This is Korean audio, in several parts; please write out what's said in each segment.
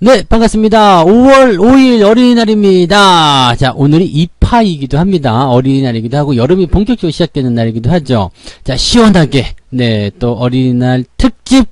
네, 반갑습니다. 5월 5일 어린이날입니다. 자, 오늘이 2파이기도 합니다. 어린이날이기도 하고, 여름이 본격적으로 시작되는 날이기도 하죠. 자, 시원하게, 네, 또 어린이날 특집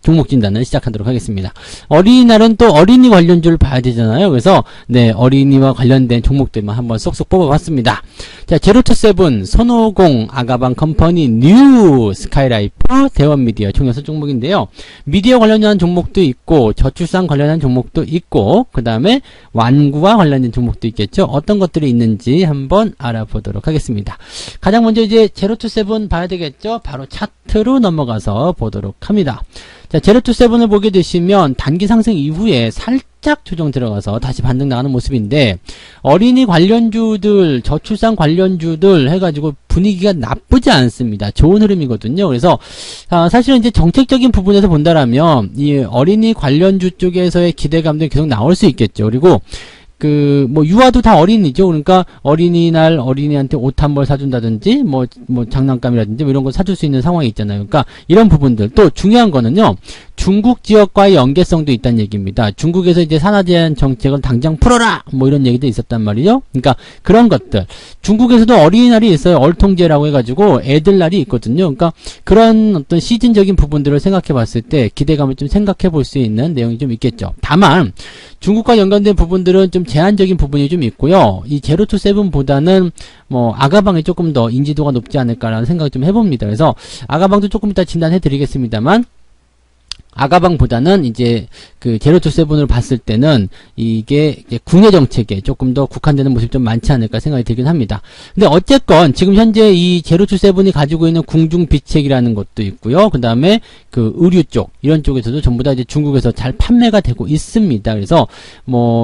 종목 진단을 시작하도록 하겠습니다. 어린이날은 또 어린이 관련주를 봐야 되잖아요. 그래서 네, 어린이와 관련된 종목들만 한번 쏙쏙 뽑아봤습니다. 자, 제로투세븐, 손오공, 아가방 컴퍼니, 뉴, 스카이라이프, 대원미디어 총 6종목인데요. 미디어 관련한 종목도 있고, 저출산 관련한 종목도 있고, 그 다음에 완구와 관련된 종목도 있겠죠. 어떤 것들이 있는지 한번 알아보도록 하겠습니다. 가장 먼저 이제 제로투세븐 봐야 되겠죠. 바로 차트로 넘어가서 보도록 합니다. 자, 제로투세븐을 보게 되시면 단기 상승 이후에 살짝 조정 들어가서 다시 반등 나가는 모습인데, 어린이 관련주들, 저출산 관련주들 해가지고 분위기가 나쁘지 않습니다. 좋은 흐름이거든요. 그래서 사실은 이제 정책적인 부분에서 본다라면 이 어린이 관련주 쪽에서의 기대감도 계속 나올 수 있겠죠. 그리고 유아도 다 어린이죠. 그러니까 어린이날 어린이한테 옷 한 벌 사준다든지, 장난감이라든지, 이런 거 사줄 수 있는 상황이 있잖아요. 그러니까 이런 부분들. 또 중요한 거는요, 중국 지역과의 연계성도 있다는 얘기입니다. 중국에서 이제 산화 제한 정책을 당장 풀어라! 이런 얘기도 있었단 말이죠. 그러니까 그런 것들. 중국에서도 어린이날이 있어요. 얼통제라고 해가지고 애들날이 있거든요. 그러니까 그런 어떤 시즌적인 부분들을 생각해 봤을 때 기대감을 좀 생각해 볼 수 있는 내용이 좀 있겠죠. 다만, 중국과 연관된 부분들은 좀 제한적인 부분이 좀 있고요. 이 제로투세븐보다는 아가방이 조금 더 인지도가 높지 않을까라는 생각을 좀 해봅니다. 그래서 아가방도 조금 이따 진단해 드리겠습니다만, 아가방보다는 이제 제로투세븐을 봤을 때는 이게 이제 국내 정책에 조금 더 국한되는 모습이 좀 많지 않을까 생각이 들긴 합니다. 근데 어쨌건 지금 현재 이 제로투세븐이 가지고 있는 궁중비책이라는 것도 있고요. 그 다음에 의류 쪽, 이런 쪽에서도 전부 다 이제 중국에서 잘 판매가 되고 있습니다. 그래서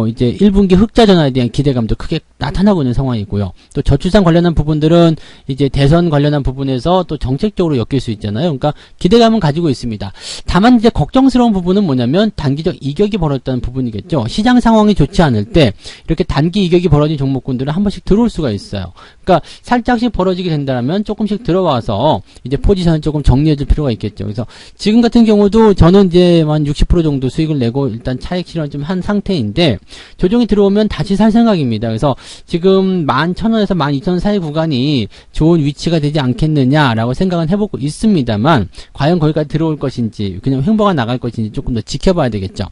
이제 1분기 흑자 전환에 대한 기대감도 크게 나타나고 있는 상황이고요. 또 저출산 관련한 부분들은 이제 대선 관련한 부분에서 또 정책적으로 엮일 수 있잖아요. 그러니까 기대감은 가지고 있습니다. 다만 이제 걱정스러운 부분은 뭐냐면 단기적 이격이 벌어졌다는 부분이겠죠. 시장 상황이 좋지 않을 때 이렇게 단기 이격이 벌어진 종목군들은 한 번씩 들어올 수가 있어요. 그러니까 살짝씩 벌어지게 된다면 조금씩 들어와서 이제 포지션을 조금 정리해줄 필요가 있겠죠. 그래서 지금 같은 경우도 저는 이제 한 60% 정도 수익을 내고 일단 차익 실현 좀 한 상태인데, 조정이 들어오면 다시 살 생각입니다. 그래서 지금 11,000원에서 12,000원 사이 구간이 좋은 위치가 되지 않겠느냐라고 생각은 해보고 있습니다만, 과연 거기까지 들어올 것인지 그냥 횡보가 나갈 것인지 조금 더 지켜봐야 되겠죠.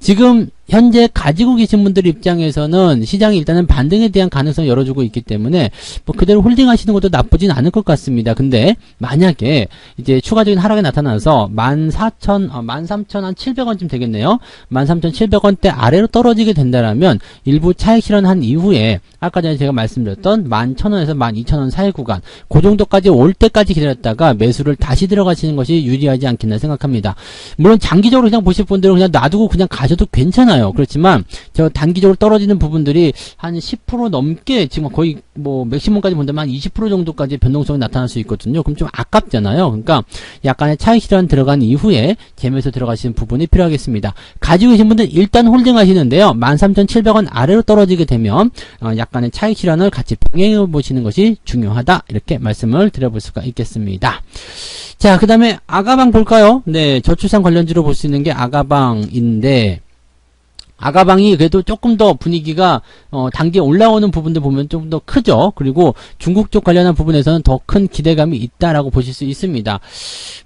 지금 현재 가지고 계신 분들 입장에서는 시장이 일단은 반등에 대한 가능성을 열어주고 있기 때문에 그대로 홀딩 하시는 것도 나쁘진 않을 것 같습니다. 근데 만약에 이제 추가적인 하락이 나타나서 13,700원쯤 되겠네요. 13,700원대 아래로 떨어지게 된다라면 일부 차익 실현한 이후에 아까 전에 제가 말씀드렸던 11,000원에서 12,000원 사이 구간, 그 정도까지 올 때까지 기다렸다가 매수를 다시 들어가시는 것이 유리하지 않겠나 생각합니다. 물론 장기적으로 그냥 보실 분들은 그냥 놔두고 그냥 가셔도 괜찮아요. 그렇지만 저 단기적으로 떨어지는 부분들이 한 10% 넘게, 지금 거의 맥시멈까지 본다면 한 20% 정도까지 변동성이 나타날 수 있거든요. 그럼 좀 아깝잖아요. 그러니까 약간의 차익 실현 들어간 이후에 재매수 들어가시는 부분이 필요하겠습니다. 가지고 계신 분들은 일단 홀딩 하시는데요. 13,700원 아래로 떨어지게 되면 약간의 차익 실현을 같이 병행해 보시는 것이 중요하다, 이렇게 말씀을 드려볼 수가 있겠습니다. 자, 그 다음에 아가방 볼까요? 네, 저출산 관련주로 볼 수 있는 게 아가방인데, 아가방이 그래도 조금 더 분위기가 단기에 올라오는 부분들 보면 좀 더 크죠. 그리고 중국 쪽 관련한 부분에서는 더 큰 기대감이 있다라고 보실 수 있습니다.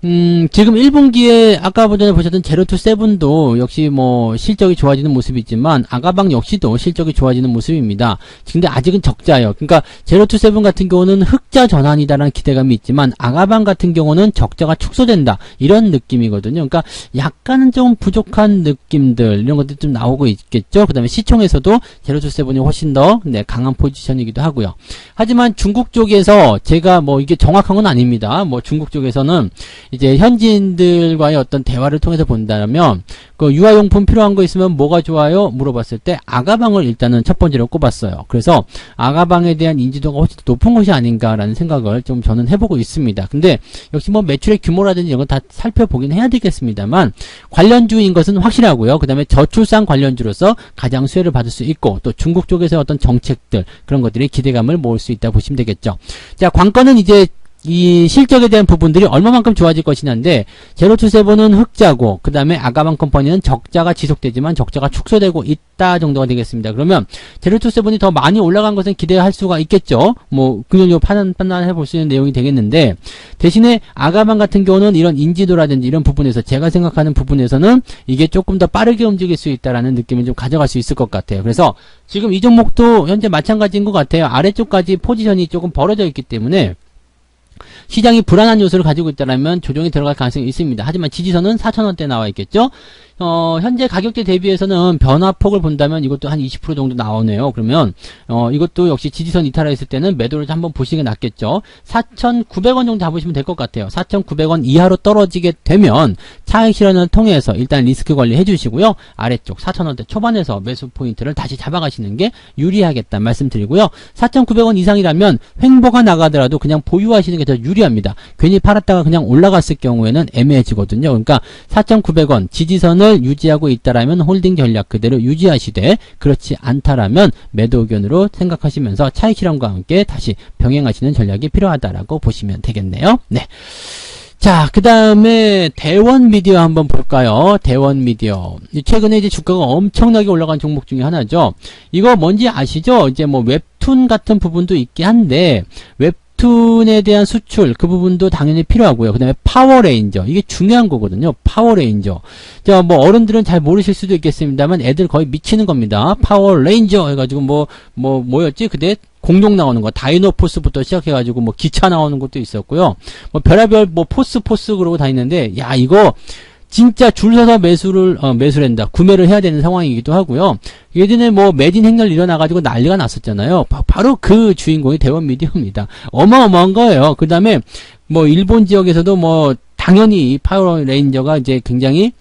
지금 1분기에 아까 전에 보셨던 제로투세븐도 역시 실적이 좋아지는 모습이 있지만 아가방 역시도 실적이 좋아지는 모습입니다. 근데 아직은 적자예요. 그러니까 제로투세븐 같은 경우는 흑자 전환이다라는 기대감이 있지만 아가방 같은 경우는 적자가 축소된다, 이런 느낌이거든요. 그러니까 약간은 좀 부족한 느낌들, 이런 것들이 좀 나오고 있겠죠. 그 다음에 시총에서도 제로투세븐이 훨씬 더 강한 포지션이기도 하고요. 하지만 중국 쪽에서 제가 이게 정확한 건 아닙니다. 중국 쪽에서는 이제 현지인들과의 어떤 대화를 통해서 본다면 유아용품 필요한 거 있으면 뭐가 좋아요? 물어봤을 때 아가방을 일단은 첫 번째로 꼽았어요. 그래서 아가방에 대한 인지도가 훨씬 더 높은 것이 아닌가라는 생각을 좀 저는 해보고 있습니다. 근데 역시 매출의 규모라든지 이런 거 다 살펴보긴 해야 되겠습니다만, 관련주인 것은 확실하고요. 그 다음에 저출산 관련주로서 가장 수혜를 받을 수 있고, 또 중국 쪽에서 어떤 정책들, 그런 것들이 기대감을 모을 수 있다고 보시면 되겠죠. 자, 관건은 이제 이 실적에 대한 부분들이 얼마만큼 좋아질 것이냐인데 제로투세븐은 흑자고 그 다음에 아가방 컴퍼니는 적자가 지속되지만 적자가 축소되고 있다 정도가 되겠습니다. 그러면 제로투세븐이 더 많이 올라간 것은 기대할 수가 있겠죠. 뭐 긍정적으로 판단해 볼 수 있는 내용이 되겠는데 대신에 아가방 같은 경우는 이런 인지도라든지 이런 부분에서 제가 생각하는 부분에서는 이게 조금 더 빠르게 움직일 수 있다라는 느낌을 좀 가져갈 수 있을 것 같아요. 그래서 지금 이 종목도 현재 마찬가지인 것 같아요. 아래쪽까지 포지션이 조금 벌어져 있기 때문에 시장이 불안한 요소를 가지고 있다면 조정이 들어갈 가능성이 있습니다. 하지만 지지선은 4,000원대 나와 있겠죠. 현재 가격대 대비해서는 변화폭을 본다면 이것도 한 20% 정도 나오네요. 그러면 이것도 역시 지지선 이탈했을 때는 매도를 한번 보시는 게 낫겠죠. 4,900원 정도 잡으시면 될 것 같아요. 4,900원 이하로 떨어지게 되면 차익 실현을 통해서 일단 리스크 관리 해주시고요. 아래쪽 4,000원대 초반에서 매수 포인트를 다시 잡아가시는 게 유리하겠다 말씀드리고요. 4,900원 이상이라면 횡보가 나가더라도 그냥 보유하시는 게 더 유리합니다. 괜히 팔았다가 그냥 올라갔을 경우에는 애매해지거든요. 그러니까 4,900원 지지선을 유지하고 있다라면 홀딩 전략 그대로 유지하시되 그렇지 않다라면 매도 의견으로 생각하시면서 차익 실현과 함께 다시 병행하시는 전략이 필요하다라고 보시면 되겠네요. 네. 자, 그 다음에 대원미디어 한번 볼까요? 대원미디어. 최근에 이제 주가가 엄청나게 올라간 종목 중에 하나죠. 이거 뭔지 아시죠? 이제 뭐 웹툰 같은 부분도 있긴 한데 웹툰에 대한 수출 그 부분도 당연히 필요하고요. 그 다음에 파워레인저 이게 중요한 거거든요. 파워레인저. 자, 뭐 어른들은 잘 모르실 수도 있겠습니다만 애들 거의 미치는 겁니다. 파워레인저 해가지고 뭐였지? 그때 공룡 나오는 거 다이노포스부터 시작해가지고 뭐 기차 나오는 것도 있었고요. 뭐 별의별 뭐 포스 그러고 다니는데 야 이거 진짜 줄 서서 매수랜다. 구매를 해야 되는 상황이기도 하고요. 예전에 뭐 매진 행렬 일어나가지고 난리가 났었잖아요. 바로 그 주인공이 대원미디어입니다. 어마어마한 거예요. 그 다음에 뭐 일본 지역에서도 뭐 당연히 파워레인저가 이제 굉장히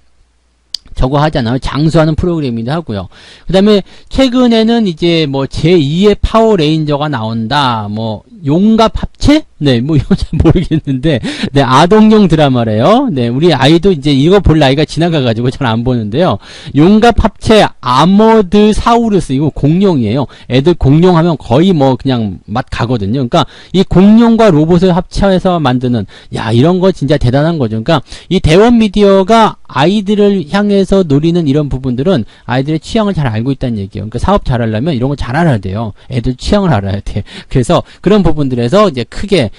저거 하잖아요. 장수하는 프로그램이기도 하고요. 그 다음에 최근에는 이제 뭐 제2의 파워레인저가 나온다. 뭐 용갑 합체? 네, 뭐 이거 잘 모르겠는데, 네, 아동용 드라마래요. 네, 우리 아이도 이제 이거 볼 나이가 지나가가지고 잘 안 보는데요. 용갑 합체 아머드 사우루스 이거 공룡이에요. 애들 공룡하면 거의 뭐 그냥 맛 가거든요. 그러니까 이 공룡과 로봇을 합쳐서 만드는 야 이런 거 진짜 대단한 거죠. 그러니까 이 대원 미디어가 아이들을 향해서 노리는 이런 부분들은 아이들의 취향을 잘 알고 있다는 얘기예요. 그러니까 사업 잘 하려면 이런 거 잘 알아야 돼요. 애들 취향을 알아야 돼. 그래서 그런 부분들에서 이제 크게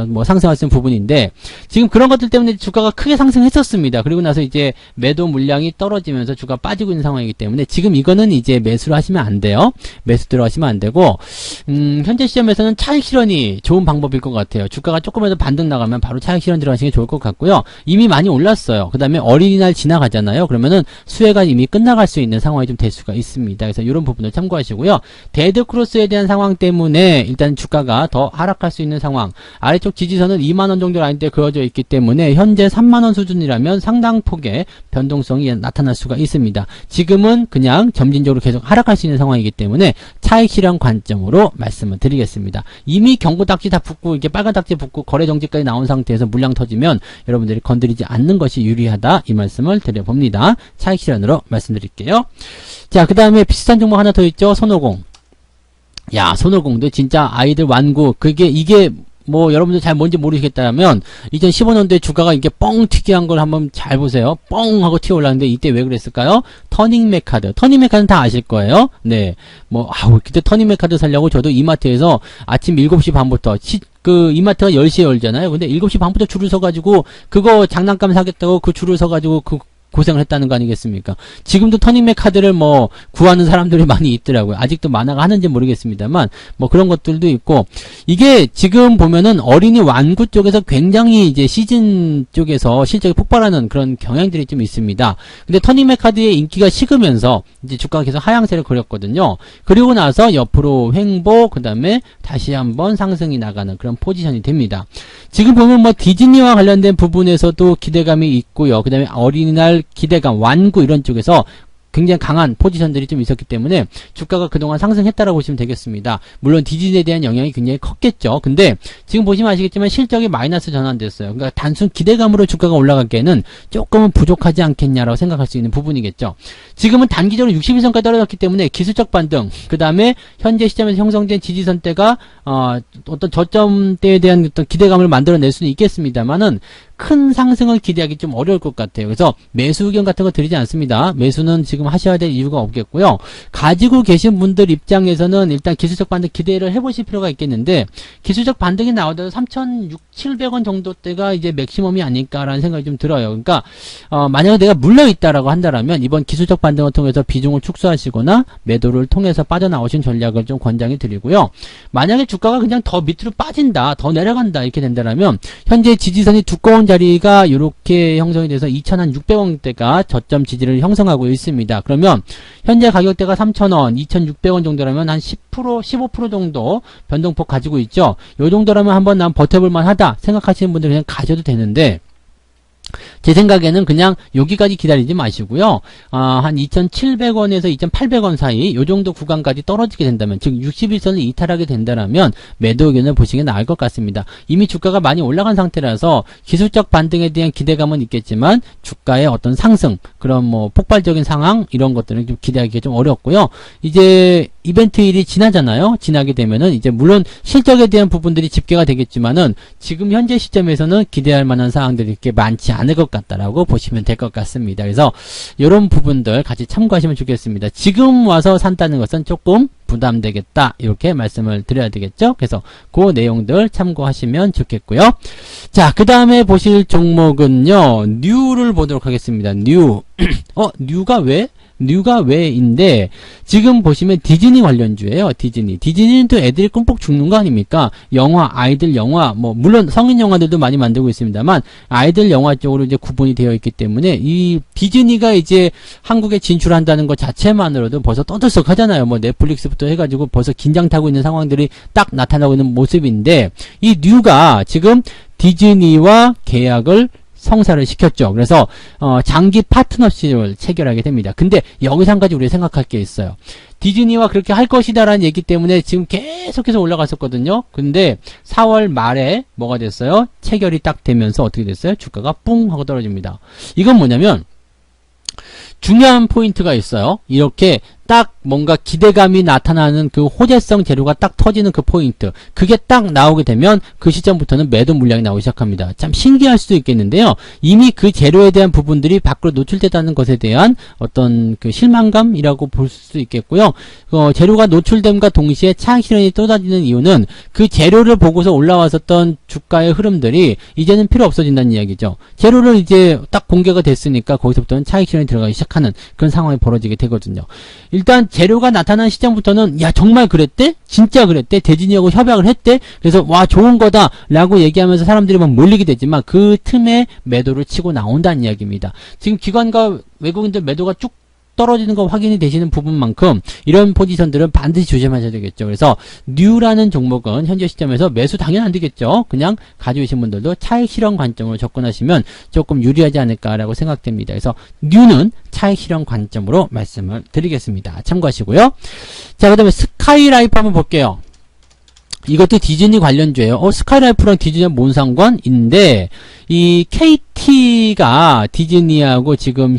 뭐 상승할 수 있는 부분인데 지금 그런 것들 때문에 주가가 크게 상승했었습니다. 그리고 나서 이제 매도 물량이 떨어지면서 주가 빠지고 있는 상황이기 때문에 지금 이거는 이제 매수를 하시면 안 돼요. 매수 들어가시면 안 되고 현재 시점에서는 차익 실현이 좋은 방법일 것 같아요. 주가가 조금이라도 반등 나가면 바로 차익 실현 들어가시는 게 좋을 것 같고요. 이미 많이 올랐어요. 그 다음에 어린이날 지나가잖아요. 그러면은 수혜가 이미 끝나갈 수 있는 상황이 좀 될 수가 있습니다. 그래서 이런 부분을 참고하시고요. 데드크로스에 대한 상황 때문에 일단 주가가 더 하락할 수 있는 상황. 아래쪽 지지선은 2만원 정도 라인대 그어져 있기 때문에 현재 3만원 수준이라면 상당폭의 변동성이 나타날 수가 있습니다. 지금은 그냥 점진적으로 계속 하락할 수 있는 상황이기 때문에 차익 실현 관점으로 말씀을 드리겠습니다. 이미 경고 딱지 다 붙고 이게 빨간 딱지 붙고 거래 정지까지 나온 상태에서 물량 터지면 여러분들이 건드리지 않는 것이 유리하다 이 말씀을 드려봅니다. 차익 실현으로 말씀드릴게요. 자, 그 다음에 비슷한 종목 하나 더 있죠. 손오공. 야, 손오공도 진짜 아이들 완구 이게 뭐 여러분들 잘 뭔지 모르시겠다면 2015년도에 주가가 이게 뻥 튀기한 걸 한번 잘 보세요. 뻥 하고 튀어 올랐는데 이때 왜 그랬을까요? 터닝메카드. 터닝메카드는 다 아실 거예요. 네. 뭐 그때 터닝메카드 살려고 저도 이마트에서 아침 7시 반부터 이마트가 10시에 열잖아요. 근데 7시 반부터 줄을 서가지고 그거 장난감 사겠다고 그 줄을 서가지고 고생을 했다는 거 아니겠습니까? 지금도 터닝맥 카드를 뭐 구하는 사람들이 많이 있더라고요. 아직도 만화가 하는지 모르겠습니다만 뭐 그런 것들도 있고 이게 지금 보면은 어린이 완구 쪽에서 굉장히 이제 시즌 쪽에서 실적이 폭발하는 그런 경향들이 좀 있습니다. 근데 터닝맥 카드의 인기가 식으면서 이제 주가가 계속 하향세를 그렸거든요. 그리고 나서 옆으로 횡보 그다음에 다시 한번 상승이 나가는 그런 포지션이 됩니다. 지금 보면 뭐 디즈니와 관련된 부분에서도 기대감이 있고요. 그다음에 어린이날 기대감, 완구 이런 쪽에서 굉장히 강한 포지션들이 좀 있었기 때문에 주가가 그동안 상승했다라고 보시면 되겠습니다. 물론 디즈니에 대한 영향이 굉장히 컸겠죠. 근데 지금 보시면 아시겠지만 실적이 마이너스 전환됐어요. 그러니까 단순 기대감으로 주가가 올라가기에는 조금은 부족하지 않겠냐라고 생각할 수 있는 부분이겠죠. 지금은 단기적으로 61선까지 떨어졌기 때문에 기술적 반등, 그 다음에 현재 시점에서 형성된 지지선대가 어떤 저점대에 대한 어떤 기대감을 만들어낼 수는 있겠습니다만은 큰 상승을 기대하기 좀 어려울 것 같아요. 그래서 매수 의견 같은 거 드리지 않습니다. 매수는 지금 하셔야 될 이유가 없겠고요. 가지고 계신 분들 입장에서는 일단 기술적 반등 기대를 해보실 필요가 있겠는데, 기술적 반등이 나오더라도 3,600~700원 정도대가 이제 맥시멈이 아닐까라는 생각이 좀 들어요. 그러니까 만약에 내가 물려있다라고 한다라면 이번 기술적 반등을 통해서 비중을 축소하시거나 매도를 통해서 빠져나오신 전략을 좀 권장해 드리고요. 만약에 주가가 그냥 더 밑으로 빠진다, 더 내려간다 이렇게 된다라면 현재 지지선이 두꺼운 자리가 이렇게 형성이 돼서 2,600원대가 저점 지지를 형성하고 있습니다. 그러면 현재 가격대가 3,000원, 2,600원 정도라면 한 10%, 15% 정도 변동폭 가지고 있죠. 요 정도라면 한번 난 버텨볼만 하다 생각하시는 분들 그냥 가셔도 되는데, 제 생각에는 그냥 여기까지 기다리지 마시고요. 한 2,700원에서 2,800원 사이 요 정도 구간까지 떨어지게 된다면, 즉 61선을 이탈하게 된다면 매도 의견을 보시는 게 나을 것 같습니다. 이미 주가가 많이 올라간 상태라서 기술적 반등에 대한 기대감은 있겠지만 주가의 어떤 상승, 그런 뭐 폭발적인 상황 이런 것들은 좀 기대하기가 좀 어렵고요. 이제 이벤트일이 지나잖아요. 지나게 되면은 이제 물론 실적에 대한 부분들이 집계가 되겠지만은 지금 현재 시점에서는 기대할 만한 사항들이 이렇게 많지 않을 것 같다라고 보시면 될 것 같습니다. 그래서 이런 부분들 같이 참고하시면 좋겠습니다. 지금 와서 산다는 것은 조금 부담되겠다 이렇게 말씀을 드려야 되겠죠. 그래서 그 내용들 참고하시면 좋겠고요. 자, 그 다음에 보실 종목은요, 뉴를 보도록 하겠습니다. 뉴. 뉴가 왜? 뉴가 왜인데, 지금 보시면 디즈니 관련주예요. 디즈니는 또 애들이 꿈뻑 죽는 거 아닙니까? 영화, 아이들 영화, 뭐 물론 성인 영화들도 많이 만들고 있습니다만 아이들 영화 쪽으로 이제 구분이 되어 있기 때문에 이 디즈니가 이제 한국에 진출한다는 것 자체만으로도 벌써 떠들썩하잖아요. 뭐 넷플릭스부터 해가지고 벌써 긴장 타고 있는 상황들이 딱 나타나고 있는 모습인데, 이 뉴가 지금 디즈니와 계약을 성사를 시켰죠. 그래서 장기 파트너십을 체결하게 됩니다. 근데 여기서 한 가지 우리가 생각할 게 있어요. 디즈니와 그렇게 할 것이다라는 얘기 때문에 지금 계속해서 올라갔었거든요. 근데 4월 말에 뭐가 됐어요? 체결이 딱 되면서 어떻게 됐어요? 주가가 뿡 하고 떨어집니다. 이건 뭐냐면 중요한 포인트가 있어요. 이렇게 딱 뭔가 기대감이 나타나는 그 호재성 재료가 딱 터지는 그 포인트, 그게 딱 나오게 되면 그 시점부터는 매도 물량이 나오기 시작합니다. 참 신기할 수도 있겠는데요. 이미 그 재료에 대한 부분들이 밖으로 노출되다는 것에 대한 어떤 그 실망감이라고 볼 수 있겠고요. 재료가 노출됨과 동시에 차익 실현이 쏟아지는 이유는 그 재료를 보고서 올라왔었던 주가의 흐름들이 이제는 필요 없어진다는 이야기죠. 재료를 이제 딱 공개가 됐으니까 거기서부터는 차익 실현이 들어가기 시작하는 그런 상황이 벌어지게 되거든요. 일단 재료가 나타난 시점부터는 야 정말 그랬대? 진짜 그랬대? 디즈니하고 협약을 했대? 그래서 와 좋은 거다 라고 얘기하면서 사람들이 막 몰리게 되지만 그 틈에 매도를 치고 나온다는 이야기입니다. 지금 기관과 외국인들 매도가 쭉 떨어지는 거 확인이 되시는 부분만큼 이런 포지션들은 반드시 조심하셔야 되겠죠. 그래서 뉴라는 종목은 현재 시점에서 매수 당연히 안 되겠죠. 그냥 가지고 계신 분들도 차익 실현 관점으로 접근하시면 조금 유리하지 않을까라고 생각됩니다. 그래서 뉴는 차익 실현 관점으로 말씀을 드리겠습니다. 참고하시고요. 자, 그 다음에 스카이라이프 한번 볼게요. 이것도 디즈니 관련주예요. 스카이라이프랑 디즈니랑 뭔 상관인데, 이 KT가 디즈니하고 지금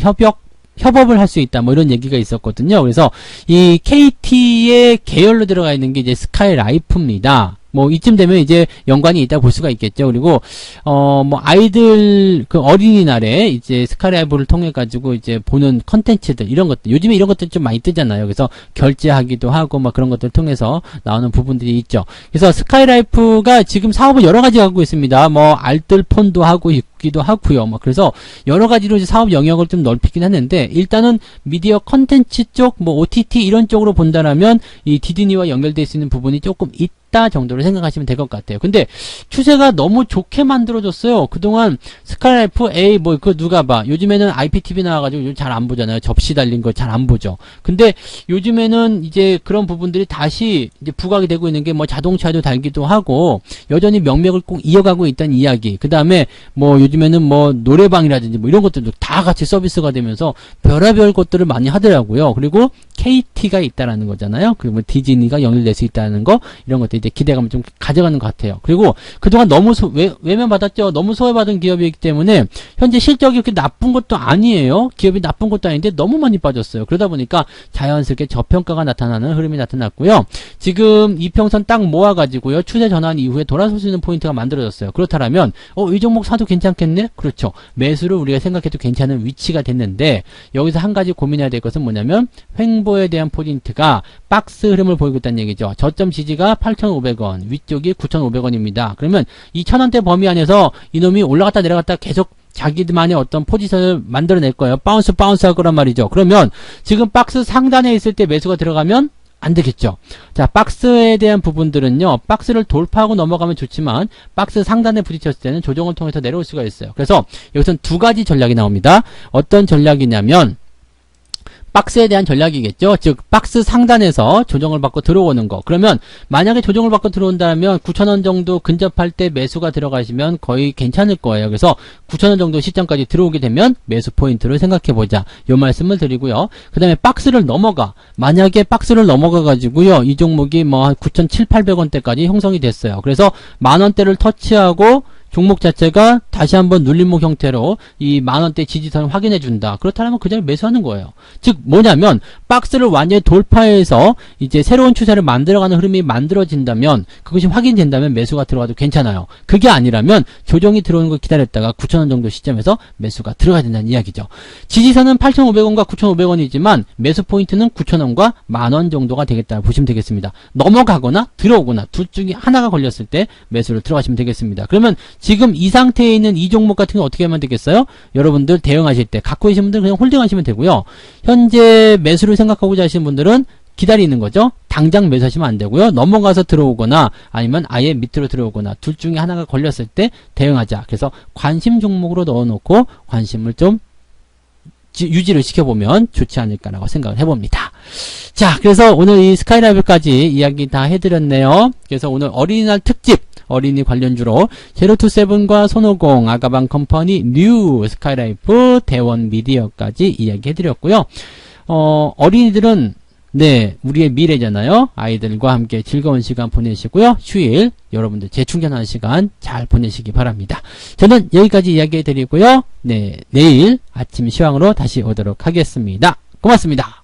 협업을 할 수 있다, 뭐 이런 얘기가 있었거든요. 그래서 이 KT의 계열로 들어가 있는 게 이제 스카이라이프입니다. 뭐 이쯤 되면 이제 연관이 있다 볼 수가 있겠죠. 그리고 뭐 아이들 그 어린이날에 이제 스카이라이프를 통해 가지고 이제 보는 컨텐츠들 이런 것들, 요즘에 이런 것들 좀 많이 뜨잖아요. 그래서 결제하기도 하고 막 그런 것들 통해서 나오는 부분들이 있죠. 그래서 스카이라이프가 지금 사업을 여러 가지 하고 있습니다. 뭐 알뜰폰도 하고 있기도 하고요. 뭐 그래서 여러 가지로 이제 사업 영역을 좀 넓히긴 하는데, 일단은 미디어 컨텐츠 쪽, 뭐 OTT 이런 쪽으로 본다라면 이 디즈니와 연결될 수 있는 부분이 조금 있다 정도로 생각하시면 될 것 같아요. 근데 추세가 너무 좋게 만들어졌어요. 그동안 스카이라이프 뭐 그 누가 봐. 요즘에는 IPTV 나와가지고 잘 안 보잖아요. 접시 달린 거 잘 안 보죠. 근데 요즘에는 이제 그런 부분들이 다시 이제 부각이 되고 있는 게 뭐 자동차도 달기도 하고 여전히 명맥을 꼭 이어가고 있다는 이야기. 그 다음에 뭐 요즘 요즘에는 뭐 노래방이라든지 뭐 이런 것들도 다 같이 서비스가 되면서 별의별 것들을 많이 하더라고요. 그리고 KT가 있다라는 거잖아요. 그리고 디즈니가 연결될 수 있다는 거, 이런 것들 이제 기대감을 좀 가져가는 것 같아요. 그리고 그동안 너무 외면받았죠. 너무 소외받은 기업이기 때문에 현재 실적이 그렇게 나쁜 것도 아니에요. 기업이 나쁜 것도 아닌데 너무 많이 빠졌어요. 그러다 보니까 자연스럽게 저평가가 나타나는 흐름이 나타났고요. 지금 이평선 딱 모아가지고요. 추세 전환 이후에 돌아설 수 있는 포인트가 만들어졌어요. 그렇다면 이 종목 사도 괜찮겠네? 그렇죠. 매수를 우리가 생각해도 괜찮은 위치가 됐는데 여기서 한 가지 고민해야 될 것은 뭐냐면 횡보에 대한 포인트가 박스 흐름을 보이고 있다는 얘기죠. 저점 지지가 8,500원, 위쪽이 9,500원입니다. 그러면 이 1,000원대 범위 안에서 이놈이 올라갔다 내려갔다 계속 자기들만의 어떤 포지션을 만들어낼 거예요. 바운스 할 거란 말이죠. 그러면 지금 박스 상단에 있을 때 매수가 들어가면 안 되겠죠. 자, 박스에 대한 부분들은요, 박스를 돌파하고 넘어가면 좋지만, 박스 상단에 부딪혔을 때는 조정을 통해서 내려올 수가 있어요. 그래서 여기서는 두 가지 전략이 나옵니다. 어떤 전략이냐면, 박스에 대한 전략이겠죠. 즉 박스 상단에서 조정을 받고 들어오는 거. 그러면 만약에 조정을 받고 들어온다면 9,000원 정도 근접할 때 매수가 들어가시면 거의 괜찮을 거예요. 그래서 9,000원 정도 시점까지 들어오게 되면 매수 포인트를 생각해보자. 요 말씀을 드리고요. 그 다음에 박스를 넘어가. 만약에 박스를 넘어가가지고요. 이 종목이 뭐 9,700~800원대까지 형성이 됐어요. 그래서 만원대를 터치하고 종목 자체가 다시 한번 눌림목 형태로 이 만원대 지지선을 확인해 준다. 그렇다면 그 자리에 매수하는 거예요. 즉 뭐냐면 박스를 완전히 돌파해서 이제 새로운 추세를 만들어가는 흐름이 만들어진다면, 그것이 확인된다면 매수가 들어가도 괜찮아요. 그게 아니라면 조정이 들어오는 걸 기다렸다가 9,000원 정도 시점에서 매수가 들어가야 된다는 이야기죠. 지지선은 8,500원과 9,500원이지만 매수 포인트는 9,000원과 만원 정도가 되겠다 보시면 되겠습니다. 넘어가거나 들어오거나 둘 중에 하나가 걸렸을 때 매수를 들어가시면 되겠습니다. 그러면 지금 이 상태에 있는 이 종목 같은 거 어떻게 하면 되겠어요? 여러분들 대응하실 때 갖고 계신 분들은 그냥 홀딩하시면 되고요. 현재 매수를 생각하고자 하시는 분들은 기다리는 거죠. 당장 매수하시면 안 되고요. 넘어가서 들어오거나 아니면 아예 밑으로 들어오거나 둘 중에 하나가 걸렸을 때 대응하자. 그래서 관심 종목으로 넣어놓고 관심을 좀 유지를 시켜보면 좋지 않을까라고 생각을 해봅니다. 자, 그래서 오늘 이 스카이라이브까지 이야기 다 해드렸네요. 그래서 오늘 어린이날 특집 어린이 관련주로 제로투세븐과 손오공, 아가방 컴퍼니, 뉴, 스카이라이프, 대원 미디어까지 이야기해드렸고요. 어린이들은 네, 우리의 미래잖아요. 아이들과 함께 즐거운 시간 보내시고요. 휴일 여러분들 재충전하는 시간 잘 보내시기 바랍니다. 저는 여기까지 이야기해드리고요. 네, 내일 아침 시황으로 다시 오도록 하겠습니다. 고맙습니다.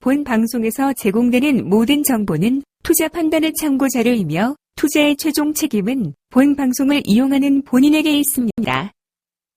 본 방송에서 제공되는 모든 정보는 투자 판단의 참고 자료이며 투자의 최종 책임은 본 방송을 이용하는 본인에게 있습니다.